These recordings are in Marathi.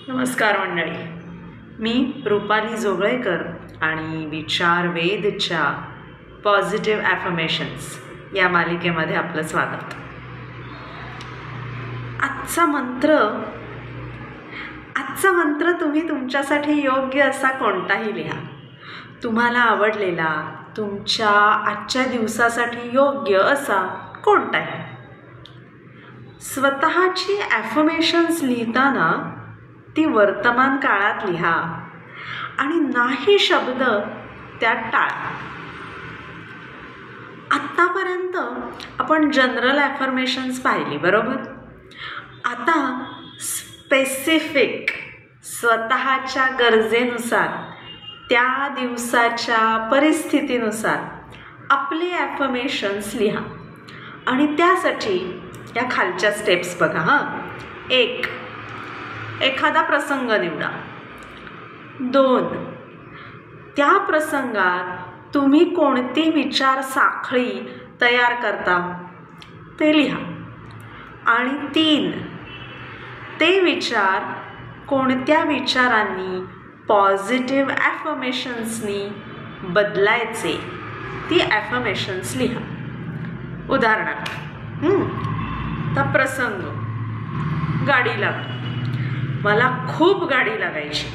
नमस्कार मंडळी, मी रुपाली जोगळेकर आणि विचार वेदच्या पॉझिटिव्ह ॲफर्मेशन्स या मालिकेमध्ये आपलं स्वागत. आजचा मंत्र तुम्ही तुमच्यासाठी योग्य असा कोणताही लिहा. तुम्हाला आवडलेला, तुमच्या आजच्या दिवसासाठी योग्य असा कोणताही. स्वतःची ॲफर्मेशन्स लिहिताना ती वर्तमान काळात लिहा आणि नाही शब्द त्यात टाळा. आत्तापर्यंत आपण जनरल ॲफर्मेशन्स पाहिली, बरोबर? आता स्पेसिफिक स्वतःच्या गरजेनुसार, त्या दिवसाच्या परिस्थितीनुसार आपले ॲफर्मेशन्स लिहा. आणि त्यासाठी या खालच्या स्टेप्स बघा. 1. एखादा प्रसंग निवडा. 2. त्या प्रसंगात तुम्ही कोणती विचार साखळी तयार करता ते लिहा. आणि 3. ते विचार कोणत्या विचारांनी, पॉझिटिव्ह ॲफर्मेशन्सनी बदलायचे ती ॲफर्मेशन्स लिहा. उदाहरणार्थ, तर प्रसंग, गाडी लागली. मला खूप गाडी लागायची.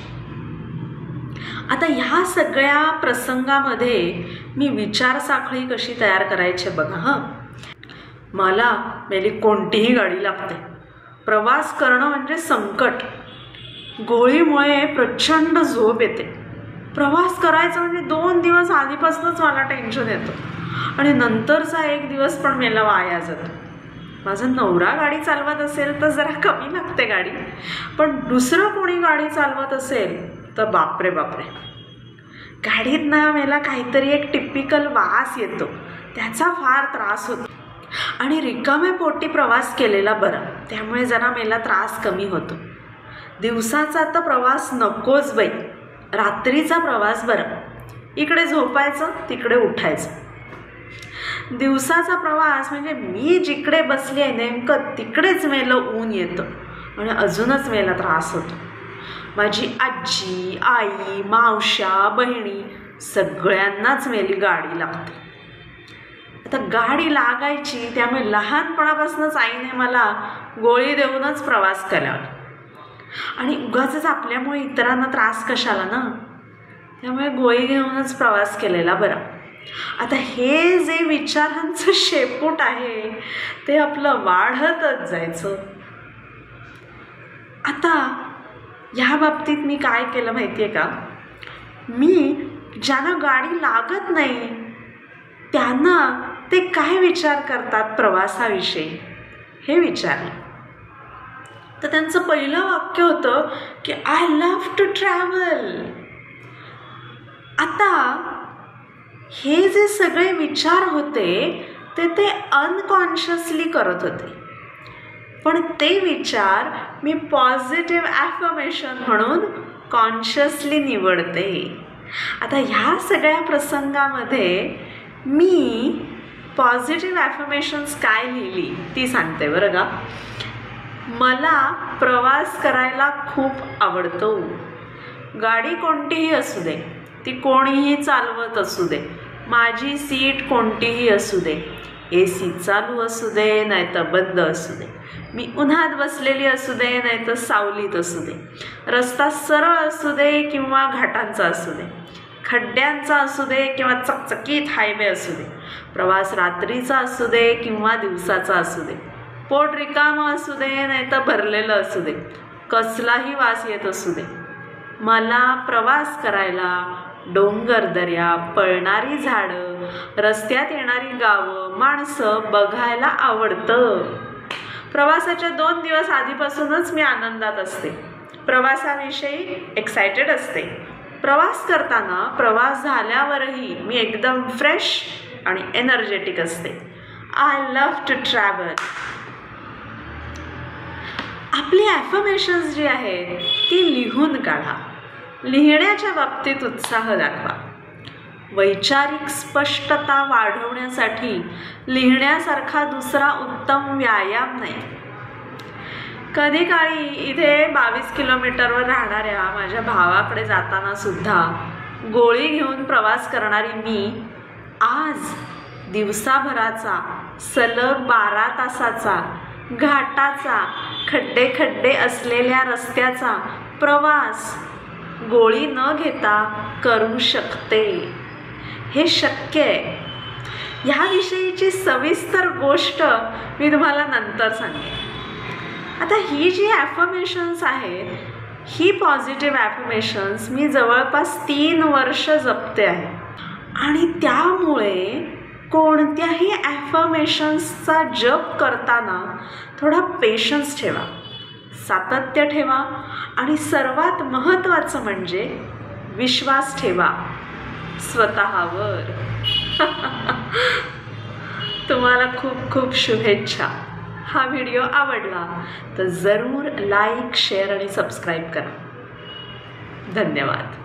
आता ह्या सगळ्या प्रसंगामध्ये मी विचारसाखळी कशी तयार करायची बघा. मला कोणतीही गाडी लागते. प्रवास करणं म्हणजे संकट. गोळीमुळे प्रचंड झोप येते. प्रवास करायचा म्हणजे 2 दिवस आधीपासूनच मला टेन्शन येतं आणि नंतरचा 1 दिवस पण मला वाया जातो. माझा नवरा गाडी चालवत असेल तर जरा कमी लागते गाडी, पण दुसरं कोणी गाडी चालवत असेल तर बापरे बापरे, गाडीत ना मला काहीतरी एक टिपिकल वास येतो, त्याचा फार त्रास होतो. आणि रिकाम्या पोटी प्रवास केलेला बरा, त्यामुळे जरा मला त्रास कमी होतो. दिवसाचा तर प्रवास नकोच बाई, रात्रीचा प्रवास बरा. इकडे झोपायचं, तिकडे उठायचं. दिवसाचा प्रवास म्हणजे मी जिकडे बसली आहे नेमकं तिकडेच मेलं ऊन येतं आणि अजूनच मेला त्रास होतो. माझी आजी, आई, मावश्या, बहिणी सगळ्यांनाच मेली गाडी लागते. आता गाडी लागायची, त्यामुळे लहानपणापासूनच आईने मला गोळी देऊनच प्रवास केला आणि उगाचच आपल्यामुळे इतरांना त्रास कशाला ना, त्यामुळे गोळी घेऊनच प्रवास केलेला बरा. आता हे जे विचारांचं शेपूट आहे ते आपलं वाढतच जायचं. आता ह्या बाबतीत मी काय केलं माहिती आहे का? मी ज्यांना गाडी लागत नाही त्यांना ते काय विचार करतात प्रवासाविषयी हे विचारलं. तर त्यांचं पहिलं वाक्य होतं की आय लव्ह टू ट्रॅव्हल. आता हे जे सगळे विचार होते ते अनकॉन्शियसली करत होते, पण ते विचार मी पॉझिटिव्ह ॲफर्मेशन म्हणून कॉन्शियसली निवडते. आता ह्या सगळ्या प्रसंगामध्ये मी पॉझिटिव्ह ॲफर्मेशन्स काय लिहिली ती सांगते बरं का. मला प्रवास करायला खूप आवडतो. गाडी कोणतीही असू दे, ती कोणीही चालवत असू दे, माझी सीट कोणतीही असू दे, AC चालू असू दे नाहीतर बंद असू दे, मी उन्हात बसलेली असू दे नाहीतर सावलीत असू दे, रस्ता सरळ असू दे किंवा घाटांचा असू दे, खड्ड्यांचा असू दे किंवा चकचकीत हायवे असू दे, प्रवास रात्रीचा असू दे किंवा दिवसाचा असू दे, पोट रिकामं असू दे नाहीतर भरलेलं असू दे, कसलाही वास येत असू दे, मला प्रवास करायला डोंगर, दऱ्या, पळणारी झाडं, रस्त्यात येणारी गावं, माणसं बघायला आवडतं. प्रवासाच्या 2 दिवस आधीपासूनच मी आनंदात असते. प्रवासाविषयी एक्सायटेड असते. प्रवास करताना, प्रवास झाल्यावरही मी एकदम फ्रेश आणि एनर्जेटिक असते. I love to travel. आपली ॲफर्मेशन्स जी आहेत ती लिहून काढा. लिहिण्याच्या बाबतीत उत्साह दाखवा. वैचारिक स्पष्टता वाढवण्यासाठी लिहिण्यासारखा दुसरा उत्तम व्यायाम नाही. कधी काळी इथे 22 किलोमीटरवर राहणाऱ्या माझ्या भावाकडे जाताना सुद्धा गोळी घेऊन प्रवास करणारी मी आज दिवसाभराचा सलग 12 तासाचा घाटाचा खड्डे असलेल्या रस्त्याचा प्रवास गोळी न घेता करू शकते. हे शक्य आहे. ह्याविषयीची सविस्तर गोष्ट मी तुम्हाला नंतर सांगेन. आता ही जी ॲफर्मेशन्स आहेत, ही पॉझिटिव्ह ॲफर्मेशन्स मी जवळपास 3 वर्ष जपते आहे. आणि त्यामुळे कोणत्याही ॲफर्मेशन्सचा जप करताना थोडा पेशन्स ठेवा, सातत्य ठेवा आणि सर्वात महत्त्वाचं म्हणजे विश्वास ठेवा स्वतःवर. तुम्हाला खूप खूप शुभेच्छा. हा व्हिडिओ आवडला तर जरूर लाईक, शेअर आणि सबस्क्राईब करा. धन्यवाद.